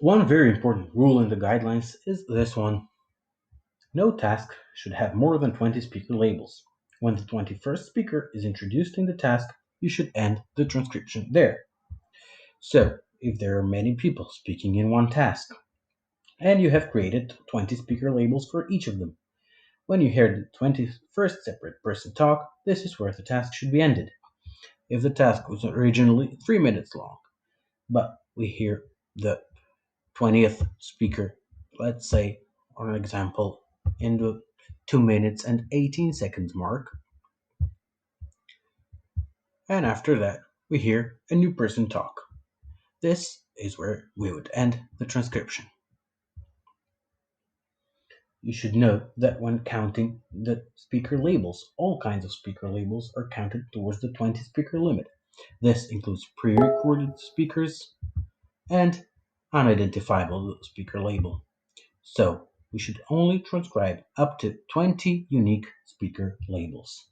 One very important rule in the guidelines is this one. No task should have more than 20 speaker labels. When the 21st speaker is introduced in the task, you should end the transcription there. So, if there are many people speaking in one task, and you have created 20 speaker labels for each of them, when you hear the 21st separate person talk, this is where the task should be ended. If the task was originally 3 minutes long, but we hear the 20th speaker, let's say, on an example, in the 2 minutes and 18 seconds mark, and after that, we hear a new person talk. This is where we would end the transcription. You should note that when counting the speaker labels, all kinds of speaker labels are counted towards the 20 speaker limit. This includes pre recorded speakers and unidentifiable speaker label. So we should only transcribe up to 20 unique speaker labels.